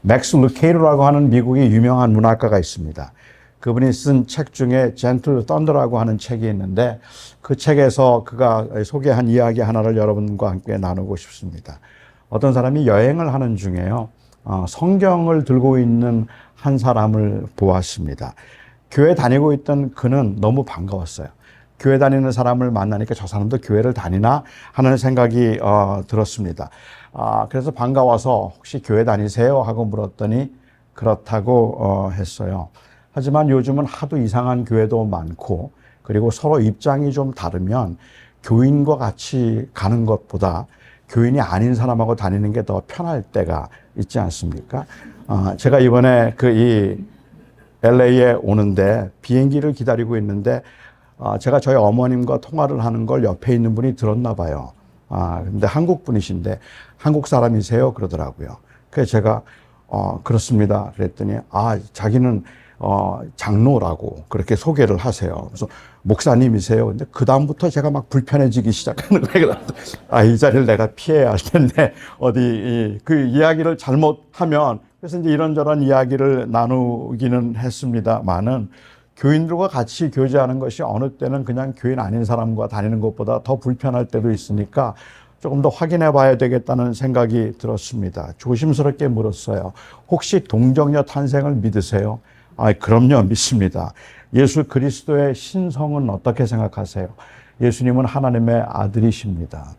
맥스 루케이로라고 하는 미국의 유명한 문학가가 있습니다. 그분이 쓴 책 중에 젠틀 썬더라고 하는 책이 있는데 그 책에서 그가 소개한 이야기 하나를 여러분과 함께 나누고 싶습니다. 어떤 사람이 여행을 하는 중에요. 성경을 들고 있는 한 사람을 보았습니다. 교회 다니고 있던 그는 너무 반가웠어요. 교회 다니는 사람을 만나니까 저 사람도 교회를 다니나 하는 생각이 들었습니다. 그래서 반가워서 혹시 교회 다니세요? 하고 물었더니 그렇다고 했어요. 하지만 요즘은 하도 이상한 교회도 많고 그리고 서로 입장이 좀 다르면 교인과 같이 가는 것보다 교인이 아닌 사람하고 다니는 게 더 편할 때가 있지 않습니까? 제가 이번에 이 LA에 오는데 비행기를 기다리고 있는데 제가 저희 어머님과 통화를 하는 걸 옆에 있는 분이 들었나 봐요. 근데 한국 분이신데 한국 사람이세요? 그러더라고요. 그래서 제가 그렇습니다. 그랬더니 자기는 장로라고 그렇게 소개를 하세요. 그래서 목사님이세요. 근데 그 다음부터 제가 막 불편해지기 시작하는 거예요. 이 자리를 내가 피해야 할 텐데 그 이야기를 잘못하면 그래서 이제 이런저런 이야기를 나누기는 했습니다만은 교인들과 같이 교제하는 것이 어느 때는 그냥 교인 아닌 사람과 다니는 것보다 더 불편할 때도 있으니까 조금 더 확인해 봐야 되겠다는 생각이 들었습니다. 조심스럽게 물었어요. 혹시 동정녀 탄생을 믿으세요? 그럼요, 믿습니다. 예수 그리스도의 신성은 어떻게 생각하세요? 예수님은 하나님의 아들이십니다.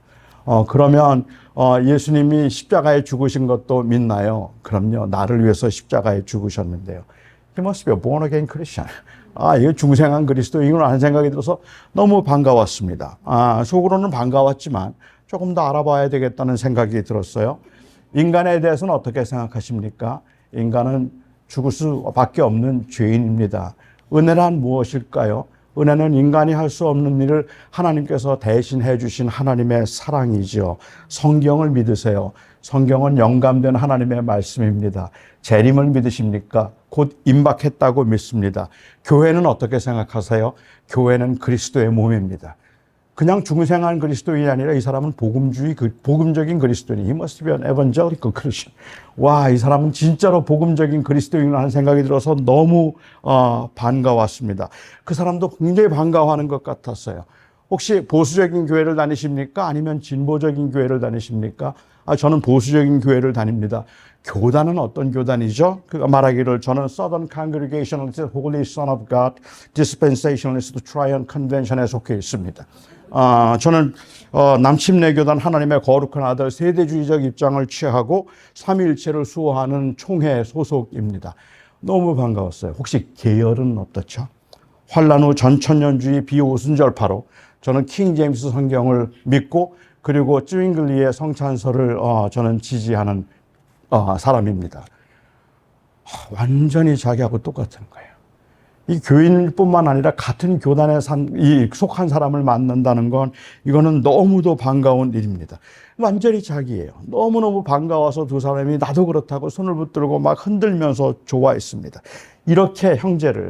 그러면 예수님이 십자가에 죽으신 것도 믿나요? 그럼요, 나를 위해서 십자가에 죽으셨는데요. He must be a born again Christian. 이거 중생한 그리스도인으로 하는 생각이 들어서 너무 반가웠습니다. 속으로는 반가웠지만 조금 더 알아봐야 되겠다는 생각이 들었어요. 인간에 대해서는 어떻게 생각하십니까? 인간은 죽을 수밖에 없는 죄인입니다. 은혜란 무엇일까요? 은혜는 인간이 할 수 없는 일을 하나님께서 대신해 주신 하나님의 사랑이죠. 성경을 믿으세요. 성경은 영감된 하나님의 말씀입니다. 재림을 믿으십니까? 곧 임박했다고 믿습니다. 교회는 어떻게 생각하세요? 교회는 그리스도의 몸입니다. 그냥 중생한 그리스도인이 아니라 이 사람은 복음적인 그리스도인. He must be an evangelical Christian. 이 사람은 진짜로 복음적인 그리스도인이라는 생각이 들어서 너무 반가웠습니다. 그 사람도 굉장히 반가워하는 것 같았어요. 혹시 보수적인 교회를 다니십니까? 아니면 진보적인 교회를 다니십니까? 저는 보수적인 교회를 다닙니다. 교단은 어떤 교단이죠? 그가 말하기를 저는 Southern Congregationalist, Holy Son of God, Dispensationalist, Triune Convention에 속해 있습니다. 저는 남침내 교단 하나님의 거룩한 아들 세대주의적 입장을 취하고 삼위일체를 수호하는 총회 소속입니다. 너무 반가웠어요. 혹시 계열은 어떻죠? 환란 후 전천년주의 비오순절파로 저는 킹 제임스 성경을 믿고 그리고 쯔윙글리의 성찬설을 저는 지지하는 사람입니다. 완전히 자기하고 똑같은 거예요. 이 교인뿐만 아니라 같은 교단에 속한 사람을 만난다는 건 이거는 너무도 반가운 일입니다. 완전히 자기예요. 너무너무 반가워서 두 사람이 나도 그렇다고 손을 붙들고 막 흔들면서 좋아했습니다. 이렇게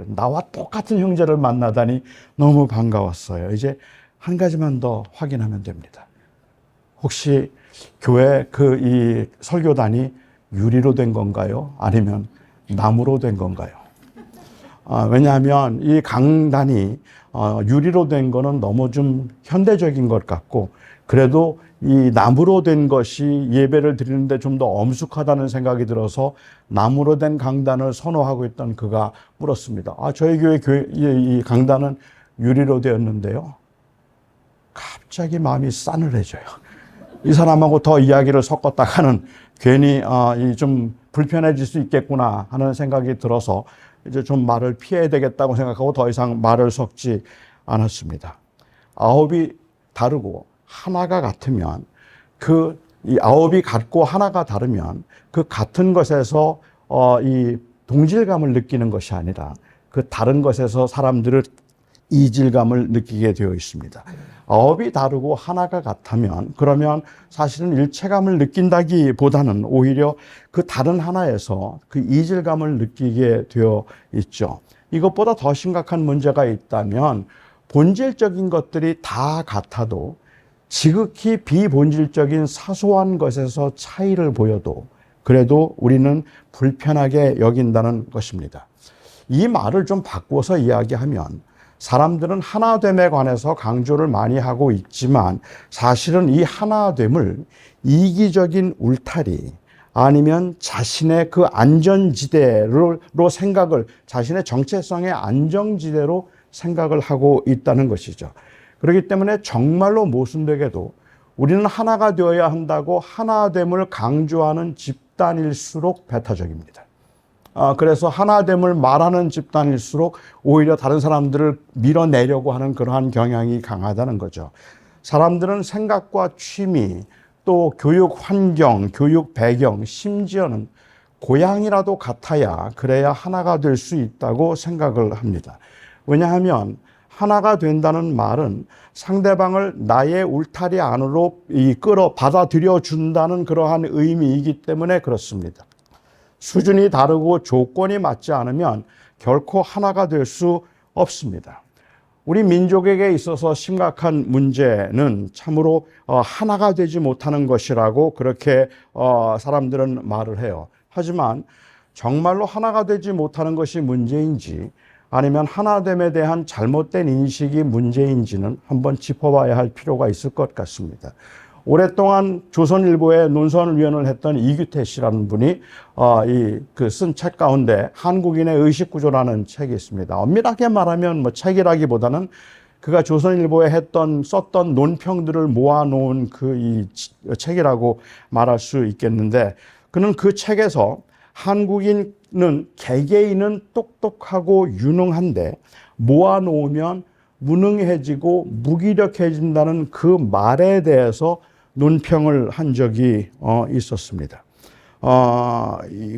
나와 똑같은 형제를 만나다니 너무 반가웠어요. 이제 한 가지만 더 확인하면 됩니다. 혹시 교회 이 설교단이 유리로 된 건가요? 아니면 나무로 된 건가요? 왜냐하면 이 강단이 유리로 된 거는 너무 좀 현대적인 것 같고 그래도 이 나무로 된 것이 예배를 드리는데 좀 더 엄숙하다는 생각이 들어서 나무로 된 강단을 선호하고 있던 그가 물었습니다. 저희 교회 이 강단은 유리로 되었는데요. 갑자기 마음이 싸늘해져요. 이 사람하고 더 이야기를 섞었다가는 괜히 좀 불편해질 수 있겠구나 하는 생각이 들어서 이제 좀 말을 피해야 되겠다고 생각하고 더 이상 말을 섞지 않았습니다. 아홉이 다르고 하나가 같으면 이 아홉이 같고 하나가 다르면 그 같은 것에서 이 동질감을 느끼는 것이 아니라 그 다른 것에서 사람들은 이질감을 느끼게 되어 있습니다. 아홉이 다르고 하나가 같다면 그러면 사실은 일체감을 느낀다기보다는 오히려 그 다른 하나에서 그 이질감을 느끼게 되어 있죠. 이것보다 더 심각한 문제가 있다면 본질적인 것들이 다 같아도 지극히 비본질적인 사소한 것에서 차이를 보여도 그래도 우리는 불편하게 여긴다는 것입니다. 이 말을 좀 바꿔서 이야기하면 사람들은 하나됨에 관해서 강조를 많이 하고 있지만 사실은 이 하나됨을 이기적인 울타리 아니면 자신의 그 안전지대로 생각을, 자신의 정체성의 안정지대로 생각을 하고 있다는 것이죠. 그렇기 때문에 정말로 모순되게도 우리는 하나가 되어야 한다고 하나됨을 강조하는 집단일수록 배타적입니다. 그래서 하나됨을 말하는 집단일수록 오히려 다른 사람들을 밀어내려고 하는 그러한 경향이 강하다는 거죠. 사람들은 생각과 취미, 또 교육 환경, 교육 배경, 심지어는 고향이라도 같아야 그래야 하나가 될 수 있다고 생각을 합니다. 왜냐하면 하나가 된다는 말은 상대방을 나의 울타리 안으로 이끌어 받아들여 준다는 그러한 의미이기 때문에 그렇습니다. 수준이 다르고 조건이 맞지 않으면 결코 하나가 될 수 없습니다. 우리 민족에게 있어서 심각한 문제는 참으로 하나가 되지 못하는 것이라고 그렇게 사람들은 말을 해요. 하지만 정말로 하나가 되지 못하는 것이 문제인지 아니면 하나됨에 대한 잘못된 인식이 문제인지는 한번 짚어봐야 할 필요가 있을 것 같습니다. 오랫동안 조선일보에 논설위원을 했던 이규태 씨라는 분이 쓴 책 가운데 한국인의 의식구조라는 책이 있습니다. 엄밀하게 말하면 책이라기보다는 그가 조선일보에 썼던 논평들을 모아놓은 이 책이라고 말할 수 있겠는데, 그는 그 책에서 한국인은 개개인은 똑똑하고 유능한데 모아놓으면 무능해지고 무기력해진다는 그 말에 대해서 논평을 한 적이 있었습니다.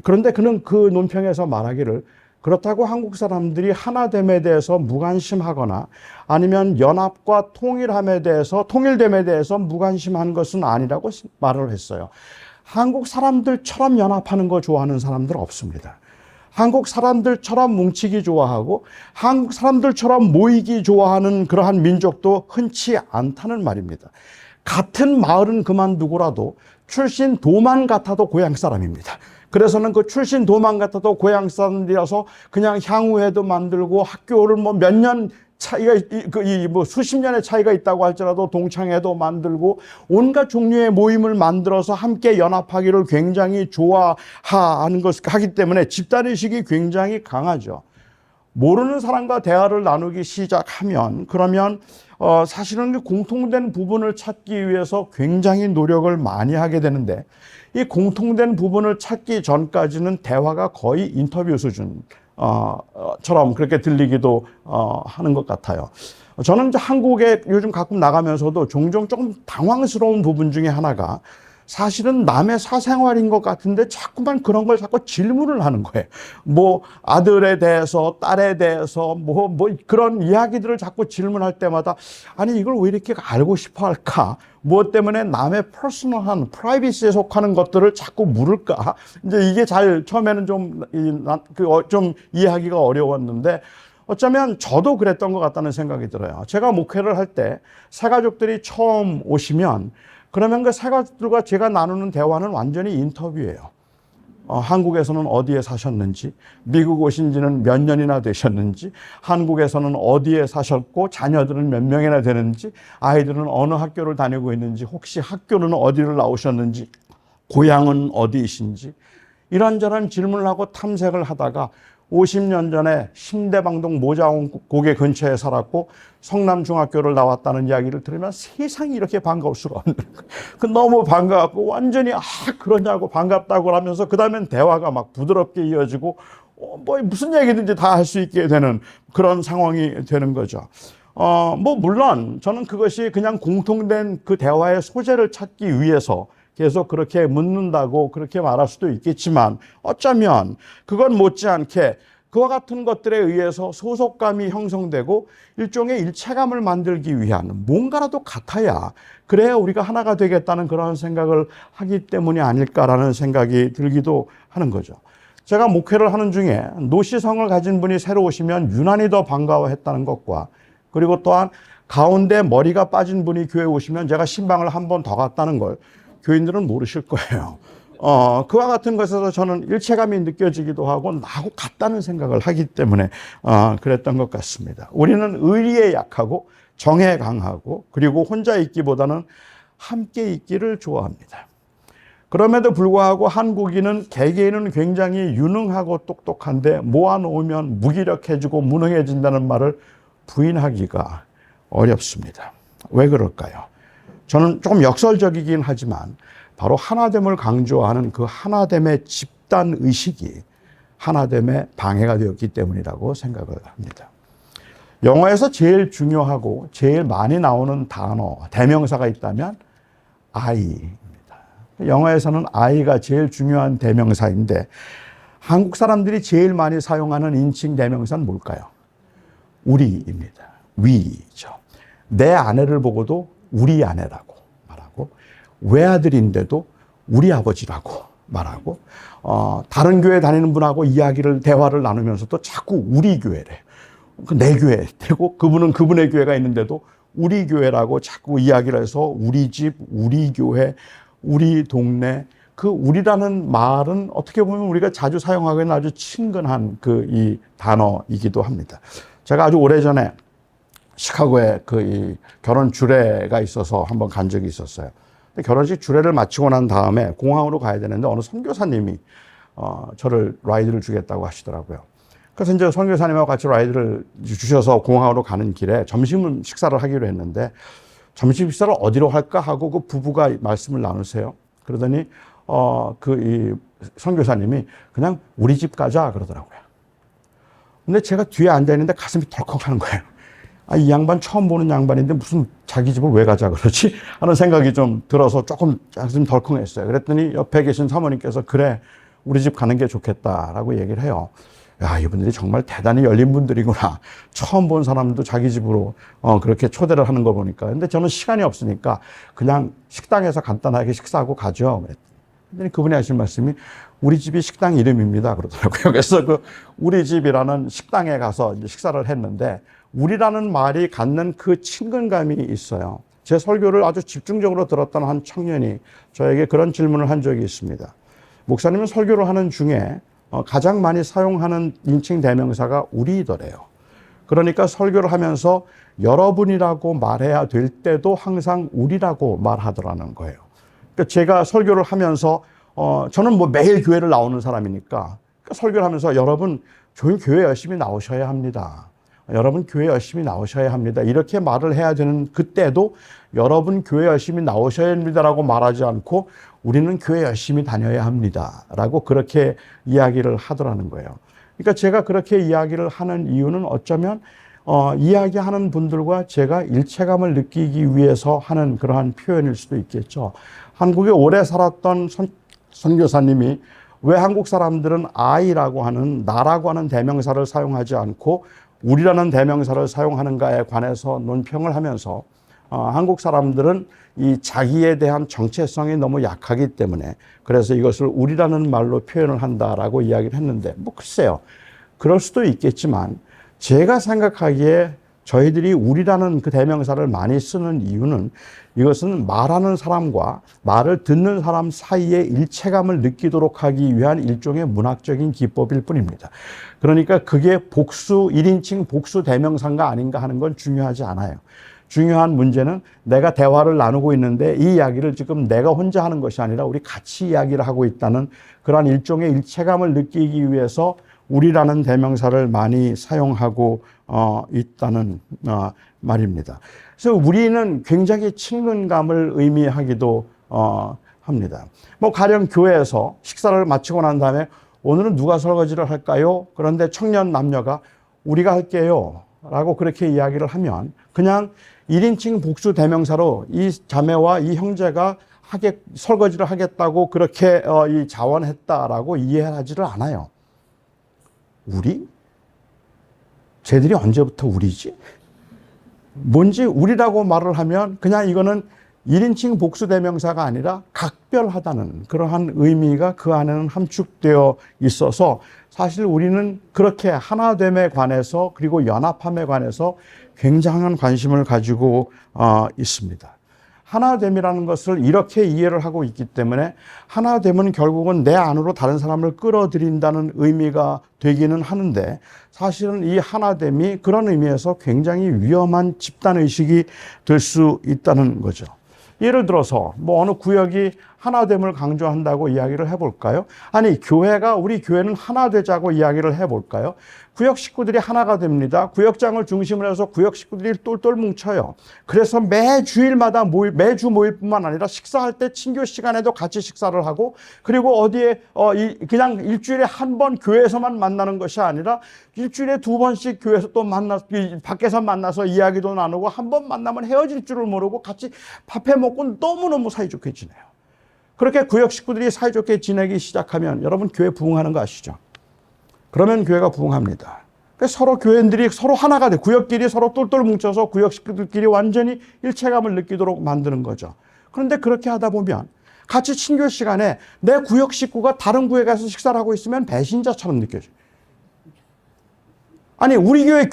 그런데 그는 그 논평에서 말하기를, 그렇다고 한국 사람들이 하나됨에 대해서 무관심하거나 아니면 연합과 통일됨에 대해서 무관심한 것은 아니라고 말을 했어요. 한국 사람들처럼 연합하는 거 좋아하는 사람들 없습니다. 한국 사람들처럼 뭉치기 좋아하고 한국 사람들처럼 모이기 좋아하는 그러한 민족도 흔치 않다는 말입니다. 같은 마을은 그만두고라도 출신 도만 같아도 고향 사람입니다. 그래서는 그 출신 도만 같아도 고향 사람들이라서 그냥 향후회도 만들고 학교를 몇 년 차이가, 수십 년의 차이가 있다고 할지라도 동창회도 만들고 온갖 종류의 모임을 만들어서 함께 연합하기를 굉장히 좋아하는 하기 때문에 집단의식이 굉장히 강하죠. 모르는 사람과 대화를 나누기 시작하면 그러면 사실은 공통된 부분을 찾기 위해서 굉장히 노력을 많이 하게 되는데, 이 공통된 부분을 찾기 전까지는 대화가 거의 인터뷰 수준처럼 그렇게 들리기도 하는 것 같아요. 저는 이제 한국에 요즘 가끔 나가면서도 종종 조금 당황스러운 부분 중에 하나가 사실은 남의 사생활인 것 같은데 자꾸만 그런 걸 자꾸 질문을 하는 거예요. 아들에 대해서, 딸에 대해서, 그런 이야기들을 자꾸 질문할 때마다, 아니, 이걸 왜 이렇게 알고 싶어 할까? 무엇 때문에 남의 퍼스널한, 프라이빗에 속하는 것들을 자꾸 물을까? 이제 이게 처음에는 좀 이해하기가 어려웠는데, 어쩌면 저도 그랬던 것 같다는 생각이 들어요. 제가 목회를 할 때 새가족들이 처음 오시면 그러면 그 새가족들과 제가 나누는 대화는 완전히 인터뷰예요. 한국에서는 어디에 사셨는지, 미국 오신 지는 몇 년이나 되셨는지, 한국에서는 어디에 사셨고 자녀들은 몇 명이나 되는지, 아이들은 어느 학교를 다니고 있는지, 혹시 학교는 어디를 나오셨는지, 고향은 어디이신지, 이런저런 질문을 하고 탐색을 하다가 50년 전에 신대방동 모자원 고개 근처에 살았고 성남중학교를 나왔다는 이야기를 들으면 세상이 이렇게 반가울 수가 없는 거예요. 너무 반가웠고 완전히 그러냐고 반갑다고 하면서 그 다음엔 대화가 막 부드럽게 이어지고 무슨 얘기든지 다 할 수 있게 되는 그런 상황이 되는 거죠. 물론 저는 그것이 그냥 공통된 그 대화의 소재를 찾기 위해서 계속 그렇게 묻는다고 그렇게 말할 수도 있겠지만, 어쩌면 그건 못지않게 그와 같은 것들에 의해서 소속감이 형성되고 일종의 일체감을 만들기 위한 뭔가라도 같아야 그래야 우리가 하나가 되겠다는 그런 생각을 하기 때문이 아닐까라는 생각이 들기도 하는 거죠. 제가 목회를 하는 중에 노시성을 가진 분이 새로 오시면 유난히 더 반가워했다는 것과, 그리고 또한 가운데 머리가 빠진 분이 교회에 오시면 제가 신방을 한 번 더 갔다는 걸 교인들은 모르실 거예요. 그와 같은 것에서 저는 일체감이 느껴지기도 하고 나하고 같다는 생각을 하기 때문에 그랬던 것 같습니다. 우리는 의리에 약하고 정에 강하고 그리고 혼자 있기보다는 함께 있기를 좋아합니다. 그럼에도 불구하고 한국인은 개개인은 굉장히 유능하고 똑똑한데 모아놓으면 무기력해지고 무능해진다는 말을 부인하기가 어렵습니다. 왜 그럴까요? 저는 조금 역설적이긴 하지만 바로 하나됨을 강조하는 그 하나됨의 집단 의식이 하나됨의 방해가 되었기 때문이라고 생각을 합니다. 영어에서 제일 중요하고 제일 많이 나오는 단어, 대명사가 있다면 I입니다. 영어에서는 I가 제일 중요한 대명사인데 한국 사람들이 제일 많이 사용하는 인칭 대명사는 뭘까요? 우리입니다. we죠. 내 아내를 보고도 우리 아내라고 말하고 외아들인데도 우리 아버지라고 말하고 다른 교회 다니는 분하고 대화를 나누면서도 자꾸 우리 교회래. 내 교회 되고 그분은 그분의 교회가 있는데도 우리 교회라고 자꾸 이야기를 해서 우리 집, 우리 교회, 우리 동네 그 우리라는 말은 어떻게 보면 우리가 자주 사용하고 있는 아주 친근한 이 단어이기도 합니다. 제가 아주 오래전에 시카고에 이 결혼 주례가 있어서 한번 간 적이 있었어요. 결혼식 주례를 마치고 난 다음에 공항으로 가야 되는데 어느 선교사님이 저를 라이드를 주겠다고 하시더라고요. 그래서 이제 선교사님하고 같이 라이드를 주셔서 공항으로 가는 길에 점심 식사를 하기로 했는데 점심 식사를 어디로 할까 하고 그 부부가 말씀을 나누세요. 그러더니 이 선교사님이 그냥 우리 집 가자 그러더라고요. 근데 제가 뒤에 앉아 있는데 가슴이 덜컥하는 거예요. 이 양반 처음 보는 양반인데 무슨 자기 집을 왜 가자 그러지? 하는 생각이 좀 들어서 조금 덜컹했어요. 그랬더니 옆에 계신 사모님께서 그래 우리 집 가는 게 좋겠다라고 얘기를 해요. 야, 이분들이 정말 대단히 열린 분들이구나. 처음 본 사람도 자기 집으로 그렇게 초대를 하는 거 보니까. 근데 저는 시간이 없으니까 그냥 식당에서 간단하게 식사하고 가죠. 그랬더니 그분이 하신 말씀이 우리 집이 식당 이름입니다. 그러더라고요. 그래서 그 우리 집이라는 식당에 가서 이제 식사를 했는데 우리라는 말이 갖는 그 친근감이 있어요. 제 설교를 아주 집중적으로 들었던 한 청년이 저에게 그런 질문을 한 적이 있습니다. 목사님은 설교를 하는 중에 가장 많이 사용하는 인칭 대명사가 우리더래요. 그러니까 설교를 하면서 여러분이라고 말해야 될 때도 항상 우리라고 말하더라는 거예요. 그러니까 제가 설교를 하면서 저는 뭐 매일 교회를 나오는 사람이니까 그러니까 설교를 하면서 여러분 저희 교회 열심히 나오셔야 합니다. 여러분 교회 열심히 나오셔야 합니다. 이렇게 말을 해야 되는 그때도 여러분 교회 열심히 나오셔야 합니다라고 말하지 않고 우리는 교회 열심히 다녀야 합니다라고 그렇게 이야기를 하더라는 거예요. 그러니까 제가 그렇게 이야기를 하는 이유는 어쩌면 이야기하는 분들과 제가 일체감을 느끼기 위해서 하는 그러한 표현일 수도 있겠죠. 한국에 오래 살았던 선교사님이 왜 한국 사람들은 I라고 하는 나라고 하는 대명사를 사용하지 않고 우리라는 대명사를 사용하는가에 관해서 논평을 하면서 한국 사람들은 이 자기에 대한 정체성이 너무 약하기 때문에 그래서 이것을 우리라는 말로 표현을 한다라고 이야기를 했는데 뭐 글쎄요. 그럴 수도 있겠지만 제가 생각하기에 저희들이 우리라는 그 대명사를 많이 쓰는 이유는 이것은 말하는 사람과 말을 듣는 사람 사이에 일체감을 느끼도록 하기 위한 일종의 문학적인 기법일 뿐입니다. 그러니까 그게 복수, 1인칭 복수 대명사인가 아닌가 하는 건 중요하지 않아요. 중요한 문제는 내가 대화를 나누고 있는데 이 이야기를 지금 내가 혼자 하는 것이 아니라 우리 같이 이야기를 하고 있다는 그러한 일종의 일체감을 느끼기 위해서 우리라는 대명사를 많이 사용하고 있다는 말입니다. 그래서 우리는 굉장히 친근감을 의미하기도 합니다. 뭐 가령 교회에서 식사를 마치고 난 다음에 오늘은 누가 설거지를 할까요? 그런데 청년 남녀가 우리가 할게요 라고 그렇게 이야기를 하면 그냥 1인칭 복수 대명사로 이 자매와 이 형제가 설거지를 하겠다고 그렇게 자원했다라고 이해하지를 않아요. 우리? 쟤들이 언제부터 우리지? 뭔지 우리라고 말을 하면 그냥 이거는 1인칭 복수 대명사가 아니라 각별하다는 그러한 의미가 그 안에는 함축되어 있어서 사실 우리는 그렇게 하나됨에 관해서 그리고 연합함에 관해서 굉장한 관심을 가지고 있습니다. 하나됨이라는 것을 이렇게 이해를 하고 있기 때문에 하나됨은 결국은 내 안으로 다른 사람을 끌어들인다는 의미가 되기는 하는데, 사실은 이 하나됨이 그런 의미에서 굉장히 위험한 집단의식이 될 수 있다는 거죠. 예를 들어서 뭐 어느 구역이 하나됨을 강조한다고 이야기를 해볼까요? 아니, 우리 교회는 하나 되자고 이야기를 해볼까요? 구역 식구들이 하나가 됩니다. 구역장을 중심으로 해서 구역 식구들이 똘똘 뭉쳐요. 그래서 매주 모일 뿐만 아니라 식사할 때 친교 시간에도 같이 식사를 하고, 그리고 어디에 그냥 일주일에 한 번 교회에서만 만나는 것이 아니라 일주일에 2번씩 교회에서 또 밖에서 만나서 이야기도 나누고, 한 번 만나면 헤어질 줄을 모르고 같이 밥해 먹고 너무너무 사이좋게 지내요. 그렇게 구역 식구들이 사이좋게 지내기 시작하면 여러분 교회 부흥하는 거 아시죠? 그러면 교회가 부흥합니다. 서로 교회인들이 서로 하나가 돼, 구역끼리 서로 똘똘 뭉쳐서 구역 식구들끼리 완전히 일체감을 느끼도록 만드는 거죠. 그런데 그렇게 하다 보면 같이 친교 시간에 내 구역 식구가 다른 구역에 가서 식사를 하고 있으면 배신자처럼 느껴져요. 아니, 우리 교회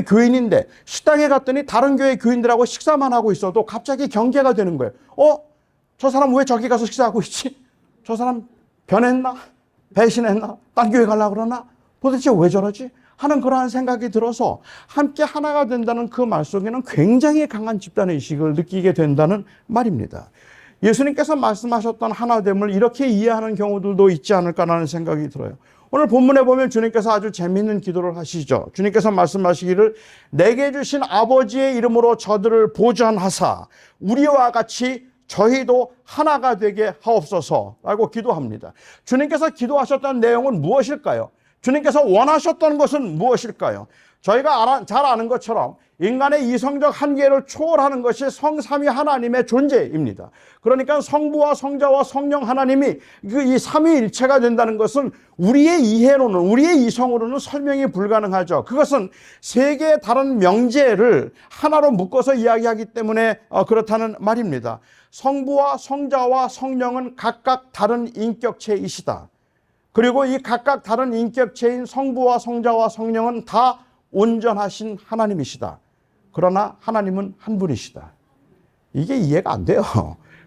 교인인데 식당에 갔더니 다른 교회 교인들하고 식사만 하고 있어도 갑자기 경계가 되는 거예요. 저 사람 왜 저기 가서 식사하고 있지? 저 사람 변했나? 배신했나? 딴 교회 가려고 그러나? 도대체 왜 저러지? 하는 그러한 생각이 들어서 함께 하나가 된다는 그 말 속에는 굉장히 강한 집단의식을 느끼게 된다는 말입니다. 예수님께서 말씀하셨던 하나됨을 이렇게 이해하는 경우들도 있지 않을까라는 생각이 들어요. 오늘 본문에 보면 주님께서 아주 재미있는 기도를 하시죠. 주님께서 말씀하시기를 내게 주신 아버지의 이름으로 저들을 보전하사 우리와 같이 저희도 하나가 되게 하옵소서라고 기도합니다. 주님께서 기도하셨던 내용은 무엇일까요? 주님께서 원하셨던 것은 무엇일까요? 저희가 잘 아는 것처럼 인간의 이성적 한계를 초월하는 것이 성삼위 하나님의 존재입니다. 그러니까 성부와 성자와 성령 하나님이 이 삼위일체가 된다는 것은 우리의 이해로는, 우리의 이성으로는 설명이 불가능하죠. 그것은 세 개의 다른 명제를 하나로 묶어서 이야기하기 때문에 그렇다는 말입니다. 성부와 성자와 성령은 각각 다른 인격체이시다. 그리고 이 각각 다른 인격체인 성부와 성자와 성령은 다 온전하신 하나님이시다. 그러나 하나님은 한 분이시다. 이게 이해가 안 돼요.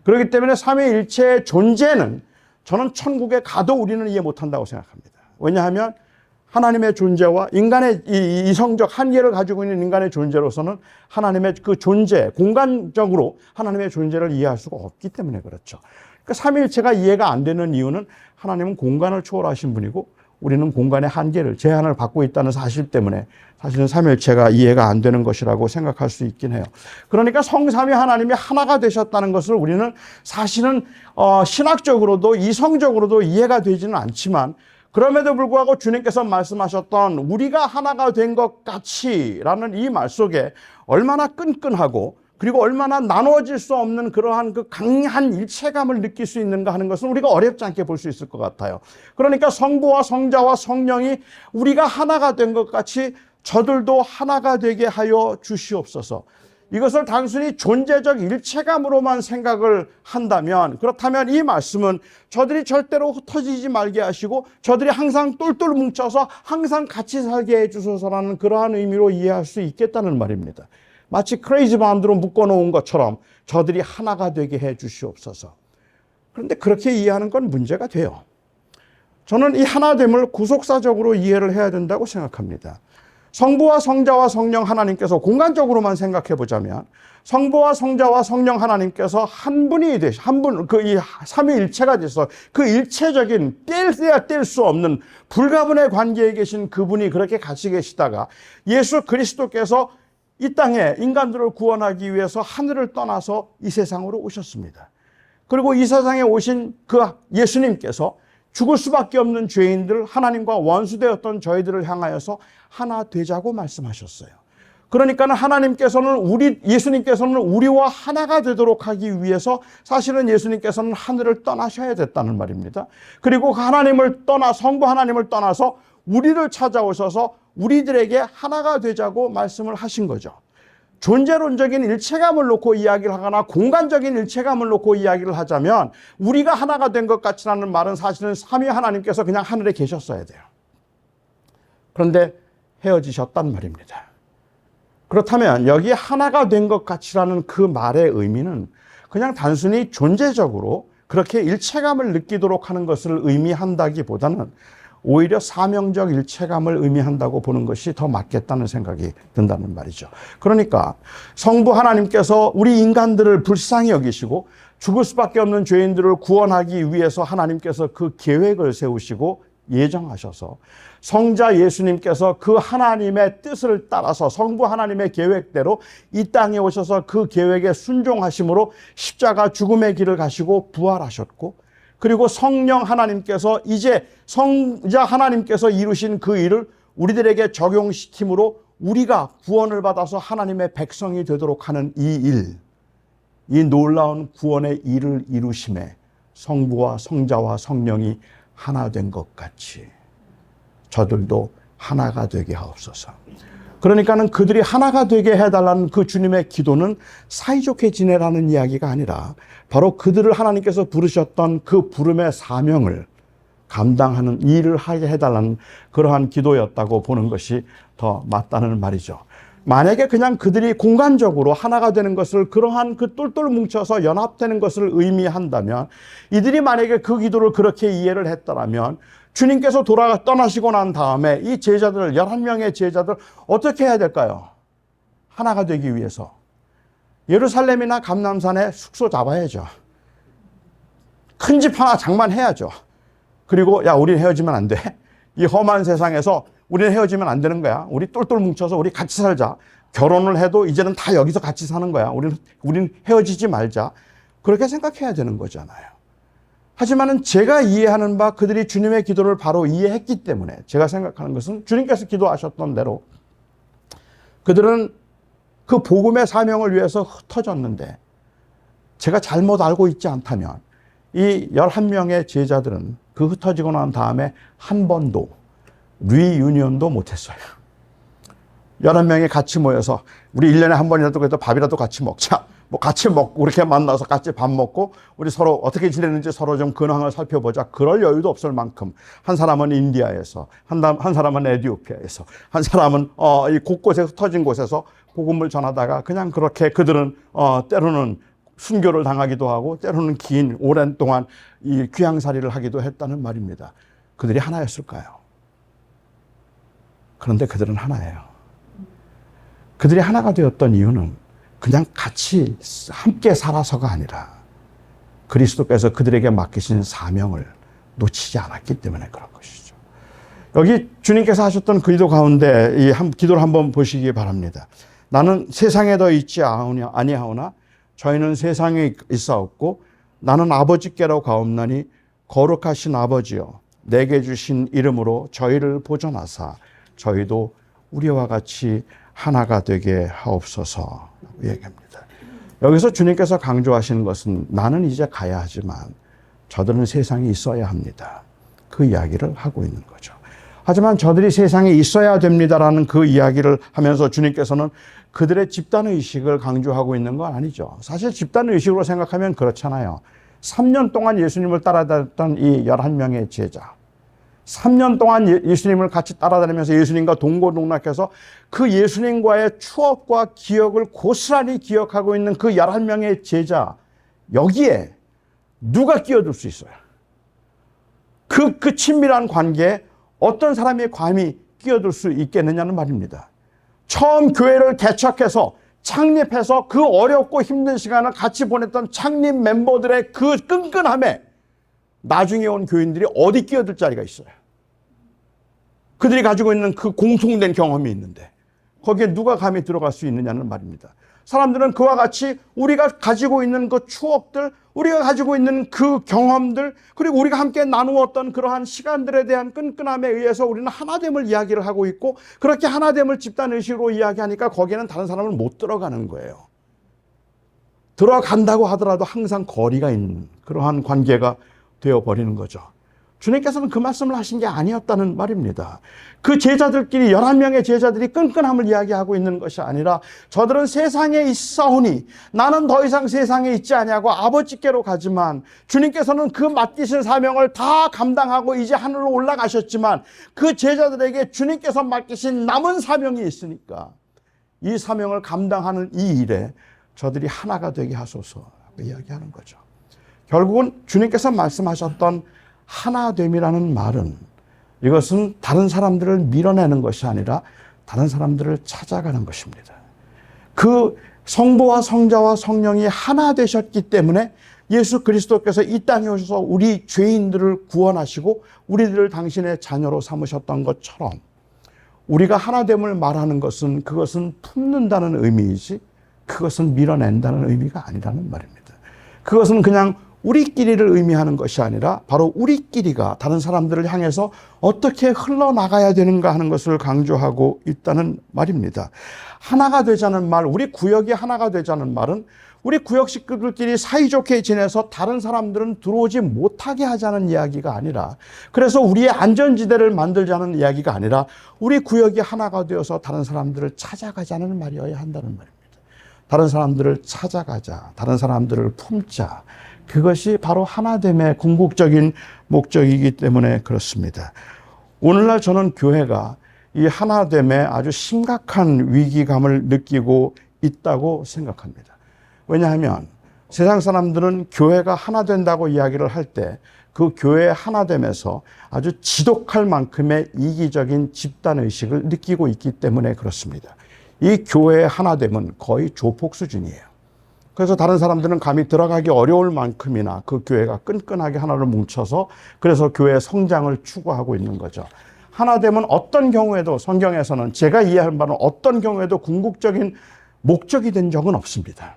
그렇기 때문에 삼위일체의 존재는 저는 천국에 가도 우리는 이해 못한다고 생각합니다. 왜냐하면 하나님의 존재와 인간의 이성적 한계를 가지고 있는 인간의 존재로서는 하나님의 그 존재, 공간적으로 하나님의 존재를 이해할 수가 없기 때문에 그렇죠. 그러니까 삼위일체가 이해가 안 되는 이유는 하나님은 공간을 초월하신 분이고 우리는 공간의 한계를, 제한을 받고 있다는 사실 때문에 사실은 삼위일체가 이해가 안 되는 것이라고 생각할 수 있긴 해요. 그러니까 성삼위 하나님이 하나가 되셨다는 것을 우리는 사실은 신학적으로도 이성적으로도 이해가 되지는 않지만, 그럼에도 불구하고 주님께서 말씀하셨던 우리가 하나가 된 것 같이라는 이 말 속에 얼마나 끈끈하고 그리고 얼마나 나누어질 수 없는 그러한 그 강한 일체감을 느낄 수 있는가 하는 것은 우리가 어렵지 않게 볼 수 있을 것 같아요. 그러니까 성부와 성자와 성령이 우리가 하나가 된 것 같이 저들도 하나가 되게 하여 주시옵소서. 이것을 단순히 존재적 일체감으로만 생각을 한다면, 그렇다면 이 말씀은 저들이 절대로 흩어지지 말게 하시고 저들이 항상 똘똘 뭉쳐서 항상 같이 살게 해주소서라는 그러한 의미로 이해할 수 있겠다는 말입니다. 마치 크레이지 바운드로 묶어놓은 것처럼 저들이 하나가 되게 해 주시옵소서. 그런데 그렇게 이해하는 건 문제가 돼요. 저는 이 하나됨을 구속사적으로 이해를 해야 된다고 생각합니다. 성부와 성자와 성령 하나님께서 공간적으로만 생각해 보자면 성부와 성자와 성령 하나님께서 한 분이 되시, 이 삼위일체가 돼서 그 일체적인 뗄래야 뗄 수 없는 불가분의 관계에 계신 그분이 그렇게 같이 계시다가 예수 그리스도께서 이 땅에 인간들을 구원하기 위해서 하늘을 떠나서 이 세상으로 오셨습니다. 그리고 이 세상에 오신 그 예수님께서 죽을 수밖에 없는 죄인들, 하나님과 원수되었던 저희들을 향하여서 하나 되자고 말씀하셨어요. 그러니까 예수님께서는 우리와 하나가 되도록 하기 위해서 사실은 예수님께서는 하늘을 떠나셔야 됐다는 말입니다. 그리고 성부 하나님을 떠나서 우리를 찾아오셔서 우리들에게 하나가 되자고 말씀을 하신 거죠. 존재론적인 일체감을 놓고 이야기를 하거나 공간적인 일체감을 놓고 이야기를 하자면 우리가 하나가 된 것 같이라는 말은 사실은 삼위 하나님께서 그냥 하늘에 계셨어야 돼요. 그런데 헤어지셨단 말입니다. 그렇다면 여기 하나가 된 것 같이라는 그 말의 의미는 그냥 단순히 존재적으로 그렇게 일체감을 느끼도록 하는 것을 의미한다기보다는 오히려 사명적 일체감을 의미한다고 보는 것이 더 맞겠다는 생각이 든다는 말이죠. 그러니까 성부 하나님께서 우리 인간들을 불쌍히 여기시고 죽을 수밖에 없는 죄인들을 구원하기 위해서 하나님께서 그 계획을 세우시고 예정하셔서 성자 예수님께서 그 하나님의 뜻을 따라서 성부 하나님의 계획대로 이 땅에 오셔서 그 계획에 순종하심으로 십자가 죽음의 길을 가시고 부활하셨고, 그리고 성령 하나님께서 이제 성자 하나님께서 이루신 그 일을 우리들에게 적용시킴으로 우리가 구원을 받아서 하나님의 백성이 되도록 하는 이 일, 이 놀라운 구원의 일을 이루심에 성부와 성자와 성령이 하나 된 것 같이 저들도 하나가 되게 하옵소서. 그러니까는 그들이 하나가 되게 해달라는 그 주님의 기도는 사이좋게 지내라는 이야기가 아니라 바로 그들을 하나님께서 부르셨던 그 부름의 사명을 감당하는 일을 하게 해달라는 그러한 기도였다고 보는 것이 더 맞다는 말이죠. 만약에 그냥 그들이 공간적으로 하나가 되는 것을, 그러한 그 똘똘 뭉쳐서 연합되는 것을 의미한다면, 이들이 만약에 그 기도를 그렇게 이해를 했더라면 주님께서 떠나시고 난 다음에 이 제자들, 11명의 제자들 어떻게 해야 될까요? 하나가 되기 위해서 예루살렘이나 감람산에 숙소 잡아야죠. 큰 집 하나 장만해야죠. 그리고 야, 우린 헤어지면 안 돼. 이 험한 세상에서 우리는 헤어지면 안 되는 거야. 우리 똘똘 뭉쳐서 우리 같이 살자. 결혼을 해도 이제는 다 여기서 같이 사는 거야. 우린 헤어지지 말자. 그렇게 생각해야 되는 거잖아요. 하지만은 제가 이해하는 바 그들이 주님의 기도를 바로 이해했기 때문에 제가 생각하는 것은 주님께서 기도하셨던 대로 그들은 그 복음의 사명을 위해서 흩어졌는데, 제가 잘못 알고 있지 않다면 이 11명의 제자들은 그 흩어지고 난 다음에 한 번도 리유니언도 못했어요. 11명이 같이 모여서 우리 1년에 한 번이라도 그래도 밥이라도 같이 먹자. 뭐 같이 먹고 이렇게 만나서 같이 밥 먹고 우리 서로 어떻게 지내는지 서로 좀 근황을 살펴보자. 그럴 여유도 없을 만큼 한 사람은 인디아에서, 한 사람은 에티오피아에서, 한 사람은 이 곳곳에 흩어진 곳에서 복음을 전하다가 그냥 그렇게 그들은 때로는 순교를 당하기도 하고 때로는 긴 오랜 동안 이 귀향살이를 하기도 했다는 말입니다. 그들이 하나였을까요? 그런데 그들은 하나예요. 그들이 하나가 되었던 이유는 그냥 같이 함께 살아서가 아니라 그리스도께서 그들에게 맡기신 사명을 놓치지 않았기 때문에 그런 것이죠. 여기 주님께서 하셨던 그 기도 가운데 이 기도를 한번 보시기 바랍니다. 나는 세상에 더 있지 아니하오나 저희는 세상에 있사옵고 나는 아버지께로 가옵나니 거룩하신 아버지여 내게 주신 이름으로 저희를 보존하사 저희도 우리와 같이 하나가 되게 하옵소서 얘기합니다. 여기서 주님께서 강조하시는 것은 나는 이제 가야 하지만 저들은 세상에 있어야 합니다. 그 이야기를 하고 있는 거죠. 하지만 저들이 세상에 있어야 됩니다라는 그 이야기를 하면서 주님께서는 그들의 집단의식을 강조하고 있는 건 아니죠. 사실 집단의식으로 생각하면 그렇잖아요. 3년 동안 예수님을 따라다녔던 이 11명의 제자, 3년 동안 예수님을 같이 따라다니면서 예수님과 동고동락해서 그 예수님과의 추억과 기억을 고스란히 기억하고 있는 그 11명의 제자, 여기에 누가 끼어들 수 있어요? 그 친밀한 관계에 어떤 사람이 감히 끼어들 수 있겠느냐는 말입니다. 처음 교회를 개척해서 창립해서 그 어렵고 힘든 시간을 같이 보냈던 창립 멤버들의 그 끈끈함에 나중에 온 교인들이 어디 끼어들 자리가 있어요? 그들이 가지고 있는 그 공통된 경험이 있는데 거기에 누가 감히 들어갈 수 있느냐는 말입니다. 사람들은 그와 같이 우리가 가지고 있는 그 추억들, 우리가 가지고 있는 그 경험들, 그리고 우리가 함께 나누었던 그러한 시간들에 대한 끈끈함에 의해서 우리는 하나됨을 이야기를 하고 있고, 그렇게 하나됨을 집단의식으로 이야기하니까 거기에는 다른 사람은 못 들어가는 거예요. 들어간다고 하더라도 항상 거리가 있는 그러한 관계가 되어버리는 거죠. 주님께서는 그 말씀을 하신 게 아니었다는 말입니다. 그 제자들끼리 11명의 제자들이 끈끈함을 이야기하고 있는 것이 아니라 저들은 세상에 있사오니 나는 더 이상 세상에 있지 아니하고 아버지께로 가지만, 주님께서는 그 맡기신 사명을 다 감당하고 이제 하늘로 올라가셨지만 그 제자들에게 주님께서 맡기신 남은 사명이 있으니까 이 사명을 감당하는 이 일에 저들이 하나가 되게 하소서 이야기하는 거죠. 결국은 주님께서 말씀하셨던 하나됨이라는 말은 이것은 다른 사람들을 밀어내는 것이 아니라 다른 사람들을 찾아가는 것입니다. 그 성부와 성자와 성령이 하나 되셨기 때문에 예수 그리스도께서 이 땅에 오셔서 우리 죄인들을 구원하시고 우리들을 당신의 자녀로 삼으셨던 것처럼 우리가 하나됨을 말하는 것은 그것은 품는다는 의미이지 그것은 밀어낸다는 의미가 아니라는 말입니다. 그것은 그냥 우리끼리를 의미하는 것이 아니라 바로 우리끼리가 다른 사람들을 향해서 어떻게 흘러나가야 되는가 하는 것을 강조하고 있다는 말입니다. 하나가 되자는 말, 우리 구역이 하나가 되자는 말은 우리 구역 식구들끼리 사이좋게 지내서 다른 사람들은 들어오지 못하게 하자는 이야기가 아니라 그래서 우리의 안전지대를 만들자는 이야기가 아니라 우리 구역이 하나가 되어서 다른 사람들을 찾아가자는 말이어야 한다는 말입니다. 다른 사람들을 찾아가자, 다른 사람들을 품자. 그것이 바로 하나됨의 궁극적인 목적이기 때문에 그렇습니다. 오늘날 저는 교회가 이 하나됨에 아주 심각한 위기감을 느끼고 있다고 생각합니다. 왜냐하면 세상 사람들은 교회가 하나 된다고 이야기를 할 때 그 교회의 하나됨에서 아주 지독할 만큼의 이기적인 집단의식을 느끼고 있기 때문에 그렇습니다. 이 교회의 하나됨은 거의 조폭 수준이에요. 그래서 다른 사람들은 감히 들어가기 어려울 만큼이나 그 교회가 끈끈하게 하나를 뭉쳐서 그래서 교회의 성장을 추구하고 있는 거죠. 하나됨은 어떤 경우에도 성경에서는 제가 이해하는 바는 어떤 경우에도 궁극적인 목적이 된 적은 없습니다.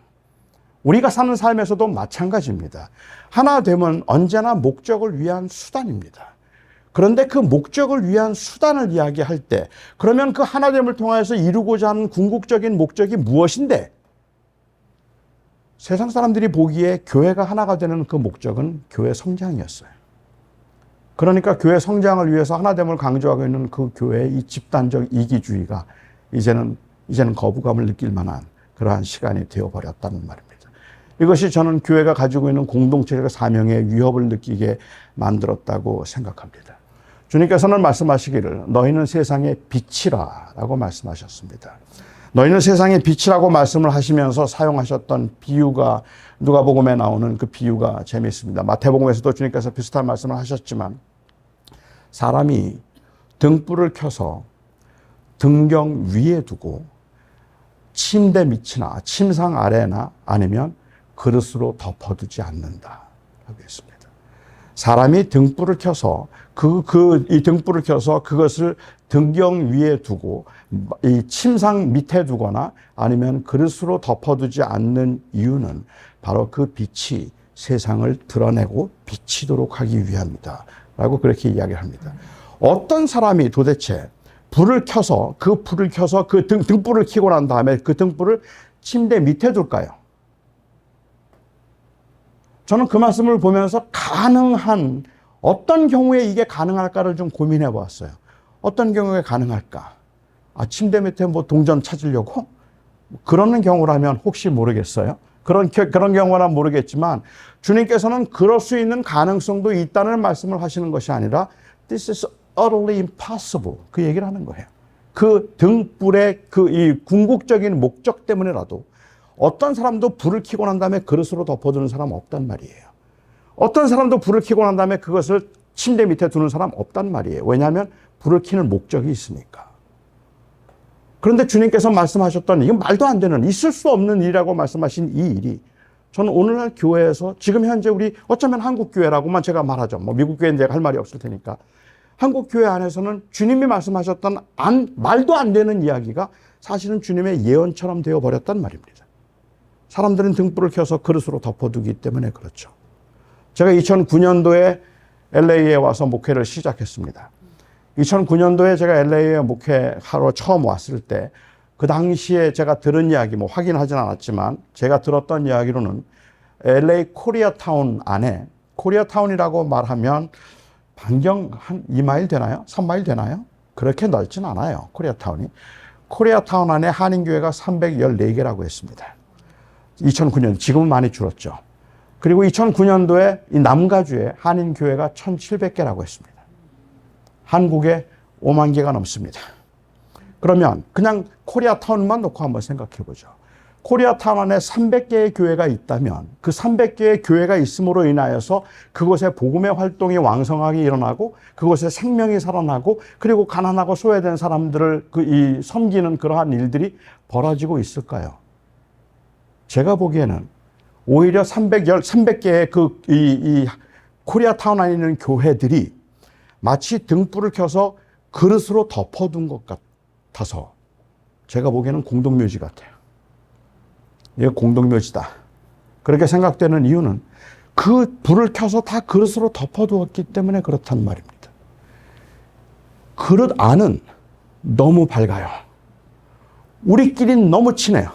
우리가 사는 삶에서도 마찬가지입니다. 하나됨은 언제나 목적을 위한 수단입니다. 그런데 그 목적을 위한 수단을 이야기할 때 그러면 그 하나됨을 통해서 이루고자 하는 궁극적인 목적이 무엇인데 세상 사람들이 보기에 교회가 하나가 되는 그 목적은 교회 성장이었어요. 그러니까 교회 성장을 위해서 하나됨을 강조하고 있는 그 교회의 이 집단적 이기주의가 이제는 거부감을 느낄 만한 그러한 시간이 되어버렸다는 말입니다. 이것이 저는 교회가 가지고 있는 공동체적 사명의 위협을 느끼게 만들었다고 생각합니다. 주님께서는 말씀하시기를 너희는 세상의 빛이라 라고 말씀하셨습니다. 너희는 세상의 빛이라고 말씀을 하시면서 사용하셨던 비유가 누가복음에 나오는 그 비유가 재미있습니다. 마태복음에서도 주님께서 비슷한 말씀을 하셨지만 사람이 등불을 켜서 등경 위에 두고 침대 밑이나 침상 아래나 아니면 그릇으로 덮어두지 않는다 라고 했습니다. 사람이 등불을 켜서 이 등불을 켜서 그것을 등경 위에 두고 이 침상 밑에 두거나 아니면 그릇으로 덮어두지 않는 이유는 바로 그 빛이 세상을 드러내고 비치도록 하기 위함이다 라고 그렇게 이야기를 합니다. 어떤 사람이 도대체 불을 켜서 그 등불을 켜고 난 다음에 그 등불을 침대 밑에 둘까요? 저는 그 말씀을 보면서 가능한 어떤 경우에 이게 가능할까를 좀 고민해 보았어요. 어떤 경우에 가능할까? 침대 밑에 뭐 동전 찾으려고? 그러는 경우라면 혹시 모르겠어요. 그런 경우라면 모르겠지만 주님께서는 그럴 수 있는 가능성도 있다는 말씀을 하시는 것이 아니라 This is utterly impossible. 그 얘기를 하는 거예요. 그 등불의 이 궁극적인 목적 때문에라도 어떤 사람도 불을 켜고 난 다음에 그릇으로 덮어두는 사람 없단 말이에요. 어떤 사람도 불을 켜고 난 다음에 그것을 침대 밑에 두는 사람 없단 말이에요. 왜냐하면 불을 켜는 목적이 있으니까. 그런데 주님께서 말씀하셨던 이건 말도 안 되는 있을 수 없는 일이라고 말씀하신 이 일이 저는 오늘날 교회에서 지금 현재 우리 어쩌면 한국 교회라고만 제가 말하죠. 뭐 미국 교회는 제가 할 말이 없을 테니까. 한국 교회 안에서는 주님이 말씀하셨던 말도 안 되는 이야기가 사실은 주님의 예언처럼 되어버렸단 말입니다. 사람들은 등불을 켜서 그릇으로 덮어두기 때문에 그렇죠. 제가 2009년도에 LA에 와서 목회를 시작했습니다. 2009년도에 제가 LA에 목회하러 처음 왔을 때 그 당시에 제가 들은 이야기, 뭐 확인하진 않았지만 제가 들었던 이야기로는 LA 코리아타운 안에 코리아타운이라고 말하면 반경 한 2마일 되나요? 3마일 되나요? 그렇게 넓진 않아요. 코리아타운이. 코리아타운 안에 한인교회가 314개라고 했습니다. 2009년, 지금은 많이 줄었죠. 그리고 2009년도에 이 남가주에 한인교회가 1,700개라고 했습니다. 한국에 5만 개가 넘습니다. 그러면 그냥 코리아타운만 놓고 한번 생각해 보죠. 코리아타운 안에 300개의 교회가 있다면 그 300개의 교회가 있음으로 인하여서 그곳에 복음의 활동이 왕성하게 일어나고 그곳에 생명이 살아나고 그리고 가난하고 소외된 사람들을 섬기는 그러한 일들이 벌어지고 있을까요? 제가 보기에는 오히려 300개의 이 코리아타운 안에 있는 교회들이 마치 등불을 켜서 그릇으로 덮어둔 것 같아서 제가 보기에는 공동묘지 같아요. 이게 공동묘지다. 그렇게 생각되는 이유는 그 불을 켜서 다 그릇으로 덮어두었기 때문에 그렇단 말입니다. 그릇 안은 너무 밝아요. 우리끼리는 너무 친해요.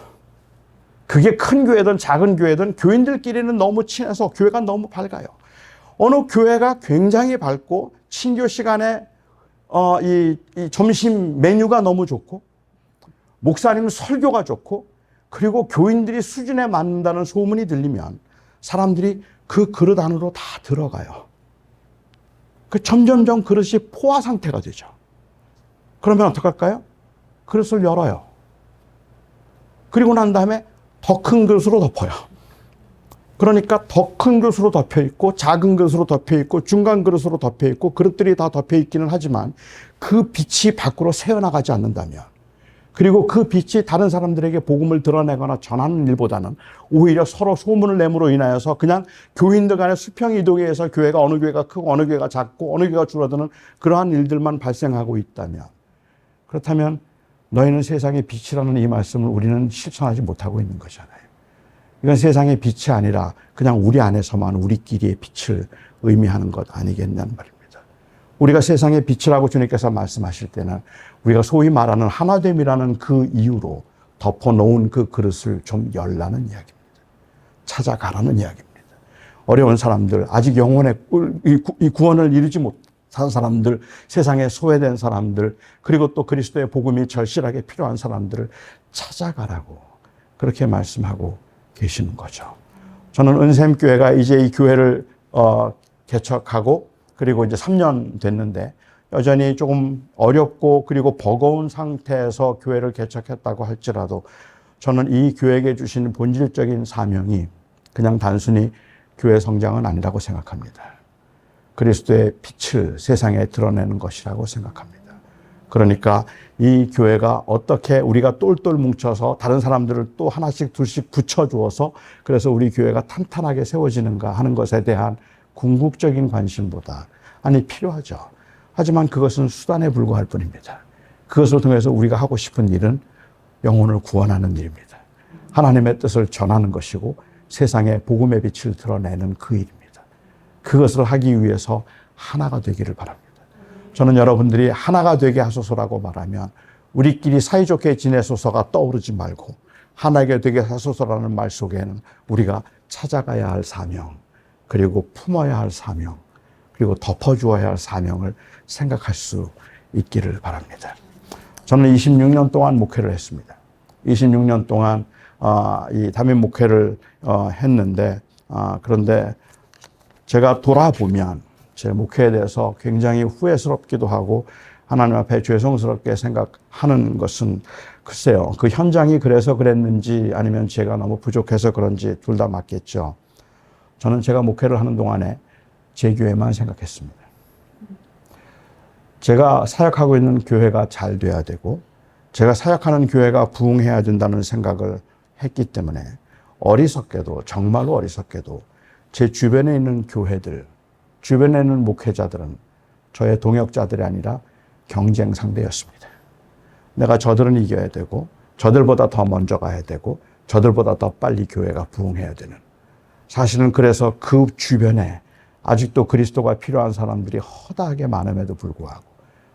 그게 큰 교회든 작은 교회든 교인들끼리는 너무 친해서 교회가 너무 밝아요. 어느 교회가 굉장히 밝고 친교 시간에 이 점심 메뉴가 너무 좋고 목사님 설교가 좋고 그리고 교인들이 수준에 맞는다는 소문이 들리면 사람들이 그 그릇 안으로 다 들어가요. 점점점 그릇이 포화 상태가 되죠. 그러면 어떡할까요? 그릇을 열어요. 그리고 난 다음에 더 큰 그릇으로 덮어요. 그러니까 더 큰 그릇으로 덮여 있고 작은 그릇으로 덮여 있고 중간 그릇으로 덮여 있고 그릇들이 다 덮여 있기는 하지만 그 빛이 밖으로 새어나가지 않는다면 그리고 그 빛이 다른 사람들에게 복음을 드러내거나 전하는 일보다는 오히려 서로 소문을 내므로 인하여서 그냥 교인들 간의 수평 이동에 의해서 교회가 어느 교회가 크고 어느 교회가 작고 어느 교회가 줄어드는 그러한 일들만 발생하고 있다면 그렇다면 너희는 세상의 빛이라는 이 말씀을 우리는 실천하지 못하고 있는 거잖아요. 이건 세상의 빛이 아니라 그냥 우리 안에서만 우리끼리의 빛을 의미하는 것 아니겠냐는 말입니다. 우리가 세상의 빛이라고 주님께서 말씀하실 때는 우리가 소위 말하는 하나됨이라는 그 이유로 덮어놓은 그 그릇을 좀 열라는 이야기입니다. 찾아가라는 이야기입니다. 어려운 사람들, 아직 영혼의 이 구원을 이루지 못한 사람들, 세상에 소외된 사람들, 그리고 또 그리스도의 복음이 절실하게 필요한 사람들을 찾아가라고 그렇게 말씀하고 계시는 거죠. 저는 은샘교회가 이제 이 교회를 개척하고 그리고 이제 3년 됐는데 여전히 조금 어렵고 그리고 버거운 상태에서 교회를 개척했다고 할지라도 저는 이 교회에게 주신 본질적인 사명이 그냥 단순히 교회 성장은 아니라고 생각합니다. 그리스도의 빛을 세상에 드러내는 것이라고 생각합니다. 그러니까 이 교회가 어떻게 우리가 똘똘 뭉쳐서 다른 사람들을 또 하나씩 둘씩 붙여주어서 그래서 우리 교회가 탄탄하게 세워지는가 하는 것에 대한 궁극적인 관심보다 아니 필요하죠. 하지만 그것은 수단에 불과할 뿐입니다. 그것을 통해서 우리가 하고 싶은 일은 영혼을 구원하는 일입니다. 하나님의 뜻을 전하는 것이고 세상에 복음의 빛을 드러내는 그 일입니다. 그것을 하기 위해서 하나가 되기를 바랍니다. 저는 여러분들이 하나가 되게 하소서라고 말하면 우리끼리 사이좋게 지내소서가 떠오르지 말고 하나가 되게 하소서라는 말 속에는 우리가 찾아가야 할 사명, 그리고 품어야 할 사명, 그리고 덮어주어야 할 사명을 생각할 수 있기를 바랍니다. 저는 26년 동안 목회를 했습니다. 26년 동안 이 담임 목회를 했는데 그런데 제가 돌아보면 제 목회에 대해서 굉장히 후회스럽기도 하고 하나님 앞에 죄송스럽게 생각하는 것은 글쎄요. 그 현장이 그래서 그랬는지 아니면 제가 너무 부족해서 그런지 둘 다 맞겠죠. 저는 제가 목회를 하는 동안에 제 교회만 생각했습니다. 제가 사역하고 있는 교회가 잘 돼야 되고 제가 사역하는 교회가 부흥해야 된다는 생각을 했기 때문에 어리석게도 정말로 어리석게도 제 주변에 있는 교회들, 주변에 있는 목회자들은 저의 동역자들이 아니라 경쟁 상대였습니다. 내가 저들은 이겨야 되고 저들보다 더 먼저 가야 되고 저들보다 더 빨리 교회가 부흥해야 되는 사실은 그래서 그 주변에 아직도 그리스도가 필요한 사람들이 허다하게 많음에도 불구하고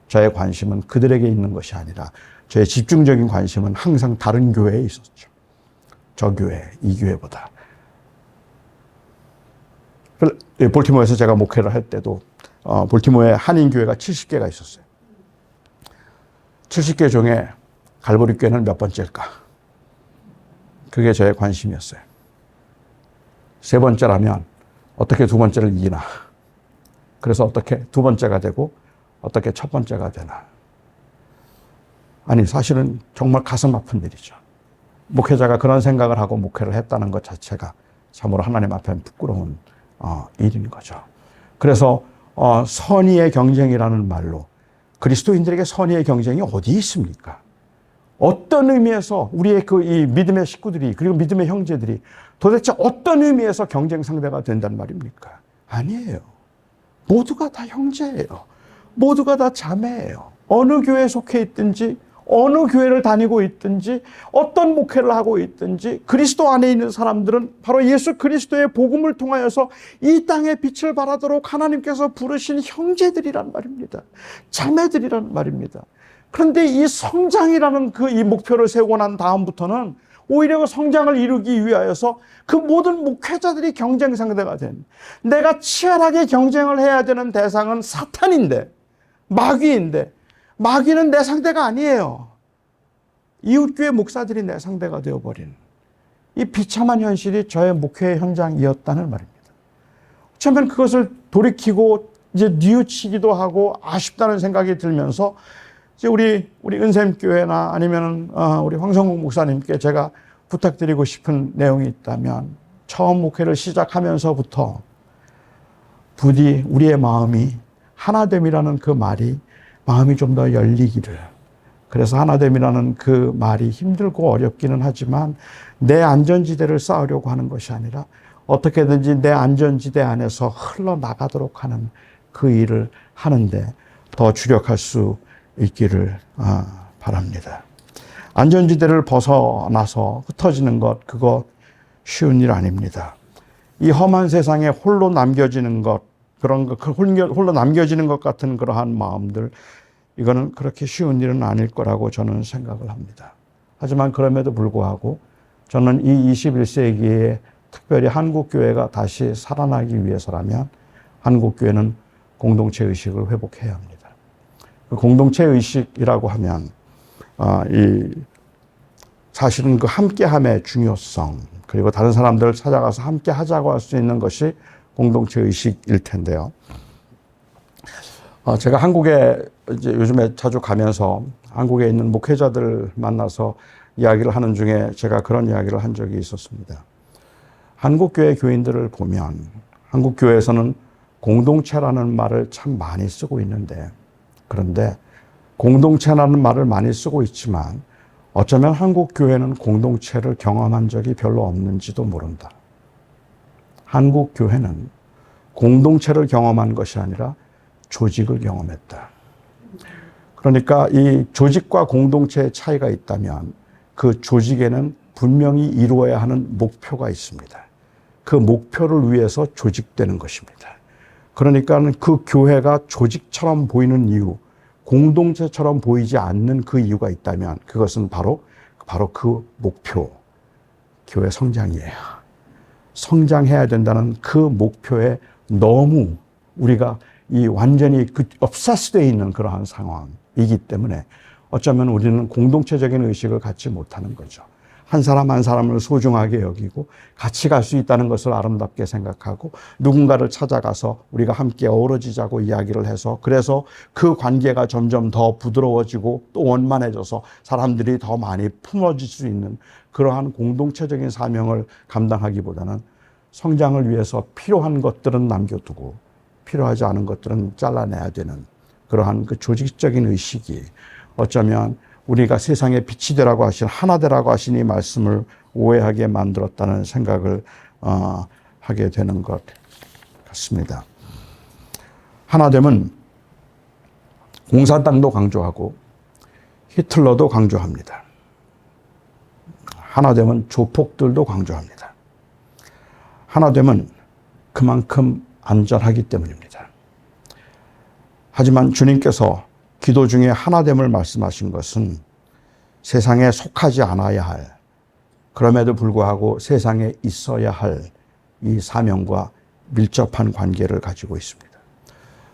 저의 관심은 그들에게 있는 것이 아니라 저의 집중적인 관심은 항상 다른 교회에 있었죠. 저 교회, 이 교회보다. 볼티모어에서 제가 목회를 할 때도 볼티모어에 한인교회가 70개가 있었어요. 70개 중에 갈보리교회는 몇 번째일까? 그게 저의 관심이었어요. 세 번째라면 어떻게 두 번째를 이기나? 그래서 어떻게 두 번째가 되고 어떻게 첫 번째가 되나? 아니, 사실은 정말 가슴 아픈 일이죠. 목회자가 그런 생각을 하고 목회를 했다는 것 자체가 참으로 하나님 앞에 부끄러운 일인 거죠. 그래서 선의의 경쟁이라는 말로 그리스도인들에게 선의의 경쟁이 어디 있습니까? 어떤 의미에서 우리의 이 믿음의 식구들이 그리고 믿음의 형제들이 도대체 어떤 의미에서 경쟁 상대가 된단 말입니까? 아니에요. 모두가 다 형제예요. 모두가 다 자매예요. 어느 교회에 속해 있든지 어느 교회를 다니고 있든지 어떤 목회를 하고 있든지 그리스도 안에 있는 사람들은 바로 예수 그리스도의 복음을 통하여서 이 땅에 빛을 발하도록 하나님께서 부르신 형제들이란 말입니다. 자매들이란 말입니다. 그런데 이 성장이라는 이 목표를 세우고 난 다음부터는 오히려 그 성장을 이루기 위하여서 그 모든 목회자들이 경쟁 상대가 된, 내가 치열하게 경쟁을 해야 되는 대상은 사탄인데, 마귀인데, 마귀는 내 상대가 아니에요. 이웃교회 목사들이 내 상대가 되어버린 이 비참한 현실이 저의 목회 현장이었다는 말입니다. 처음엔 그것을 돌이키고 이제 뉘우치기도 하고 아쉽다는 생각이 들면서 이제 우리 은샘교회나 아니면 우리 황성국 목사님께 제가 부탁드리고 싶은 내용이 있다면, 처음 목회를 시작하면서부터 부디 우리의 마음이 하나됨이라는 그 말이 마음이 좀 더 열리기를. 그래서 하나됨이라는 그 말이 힘들고 어렵기는 하지만 내 안전지대를 쌓으려고 하는 것이 아니라 어떻게든지 내 안전지대 안에서 흘러나가도록 하는 그 일을 하는데 더 주력할 수 있기를 바랍니다. 안전지대를 벗어나서 흩어지는 것, 그거 쉬운 일 아닙니다. 이 험한 세상에 홀로 남겨지는 것, 홀로 남겨지는 것 같은 그러한 마음들, 이거는 그렇게 쉬운 일은 아닐 거라고 저는 생각을 합니다. 하지만 그럼에도 불구하고 저는 이 21세기에 특별히 한국교회가 다시 살아나기 위해서라면 한국교회는 공동체 의식을 회복해야 합니다. 그 공동체 의식이라고 하면 사실은 그 함께함의 중요성, 그리고 다른 사람들을 찾아가서 함께 하자고 할 수 있는 것이 공동체 의식일 텐데요. 제가 한국에 이제 요즘에 자주 가면서 한국에 있는 목회자들 만나서 이야기를 하는 중에 제가 그런 이야기를 한 적이 있었습니다. 한국교회 교인들을 보면 한국교회에서는 공동체라는 말을 참 많이 쓰고 있는데, 그런데 공동체라는 말을 많이 쓰고 있지만 어쩌면 한국교회는 공동체를 경험한 적이 별로 없는지도 모른다. 한국교회는 공동체를 경험한 것이 아니라 조직을 경험했다. 그러니까 이 조직과 공동체의 차이가 있다면 그 조직에는 분명히 이루어야 하는 목표가 있습니다. 그 목표를 위해서 조직되는 것입니다. 그러니까 그 교회가 조직처럼 보이는 이유, 공동체처럼 보이지 않는 그 이유가 있다면 그것은 바로 그 목표, 교회 성장이에요. 성장해야 된다는 그 목표에 너무 우리가 완전히 obsessed 되어 있는 그러한 상황이기 때문에 어쩌면 우리는 공동체적인 의식을 갖지 못하는 거죠. 한 사람 한 사람을 소중하게 여기고 같이 갈 수 있다는 것을 아름답게 생각하고 누군가를 찾아가서 우리가 함께 어우러지자고 이야기를 해서, 그래서 그 관계가 점점 더 부드러워지고 또 원만해져서 사람들이 더 많이 품어질 수 있는 그러한 공동체적인 사명을 감당하기보다는 성장을 위해서 필요한 것들은 남겨두고 필요하지 않은 것들은 잘라내야 되는 그러한 그 조직적인 의식이 어쩌면 우리가 세상의 빛이 되라고 하신, 하나 되라고 하신 이 말씀을 오해하게 만들었다는 생각을 하게 되는 것 같습니다. 하나됨은 공산당도 강조하고 히틀러도 강조합니다. 하나됨은 조폭들도 강조합니다. 하나됨은 그만큼 안전하기 때문입니다. 하지만 주님께서 기도 중에 하나됨을 말씀하신 것은 세상에 속하지 않아야 할, 그럼에도 불구하고 세상에 있어야 할 이 사명과 밀접한 관계를 가지고 있습니다.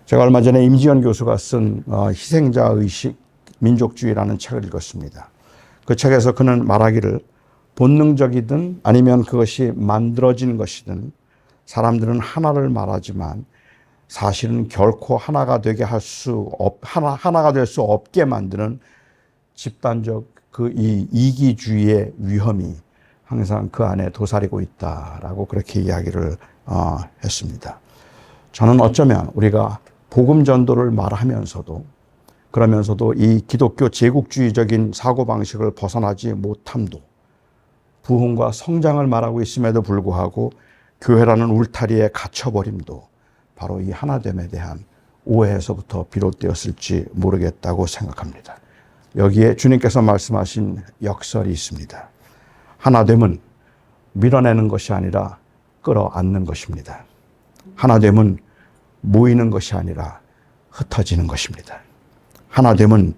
제가 얼마 전에 임지연 교수가 쓴 희생자의식, 민족주의라는 책을 읽었습니다. 그 책에서 그는 말하기를 본능적이든 아니면 그것이 만들어진 것이든 사람들은 하나를 말하지만 사실은 결코 하나가 되게 하나가 될 수 없게 만드는 집단적 그 이 이기주의의 위험이 항상 그 안에 도사리고 있다라고 그렇게 이야기를 했습니다. 저는 어쩌면 우리가 복음 전도를 말하면서도 그러면서도 이 기독교 제국주의적인 사고방식을 벗어나지 못함도 부흥과 성장을 말하고 있음에도 불구하고 교회라는 울타리에 갇혀버림도 바로 이 하나됨에 대한 오해에서부터 비롯되었을지 모르겠다고 생각합니다. 여기에 주님께서 말씀하신 역설이 있습니다. 하나됨은 밀어내는 것이 아니라 끌어안는 것입니다. 하나됨은 모이는 것이 아니라 흩어지는 것입니다. 하나됨은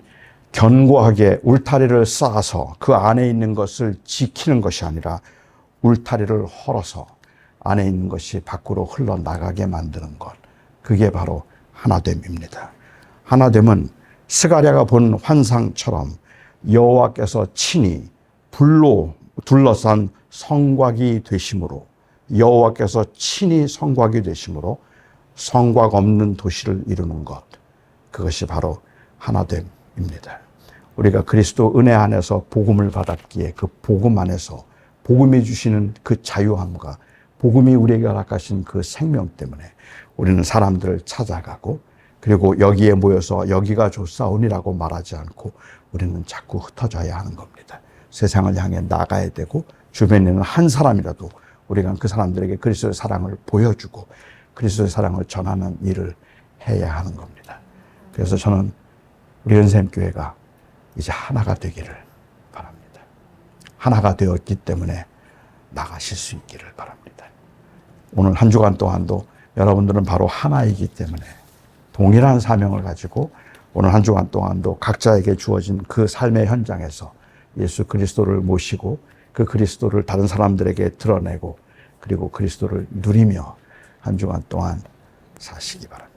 견고하게 울타리를 쌓아서 그 안에 있는 것을 지키는 것이 아니라 울타리를 헐어서 안에 있는 것이 밖으로 흘러나가게 만드는 것. 그게 바로 하나됨입니다. 하나됨은 스가랴가 본 환상처럼 여호와께서 친히 불로 둘러싼 성곽이 되심으로 여호와께서 친히 성곽이 되심으로 성곽 없는 도시를 이루는 것. 그것이 바로 하나됨입니다. 우리가 그리스도 은혜 안에서 복음을 받았기에 그 복음 안에서 복음이 주시는 그 자유함과 복음이 우리에게 허락하신 그 생명 때문에 우리는 사람들을 찾아가고 그리고 여기에 모여서 여기가 좋사오니라고 말하지 않고 우리는 자꾸 흩어져야 하는 겁니다. 세상을 향해 나가야 되고 주변에 있는 한 사람이라도 우리가 그 사람들에게 그리스도의 사랑을 보여주고 그리스도의 사랑을 전하는 일을 해야 하는 겁니다. 그래서 저는 우리 은샘교회가 이제 하나가 되기를 바랍니다. 하나가 되었기 때문에 나가실 수 있기를 바랍니다. 오늘 한 주간 동안도 여러분들은 바로 하나이기 때문에 동일한 사명을 가지고 오늘 한 주간 동안도 각자에게 주어진 그 삶의 현장에서 예수 그리스도를 모시고 그 그리스도를 다른 사람들에게 드러내고 그리고 그리스도를 누리며 한 주간 동안 사시기 바랍니다.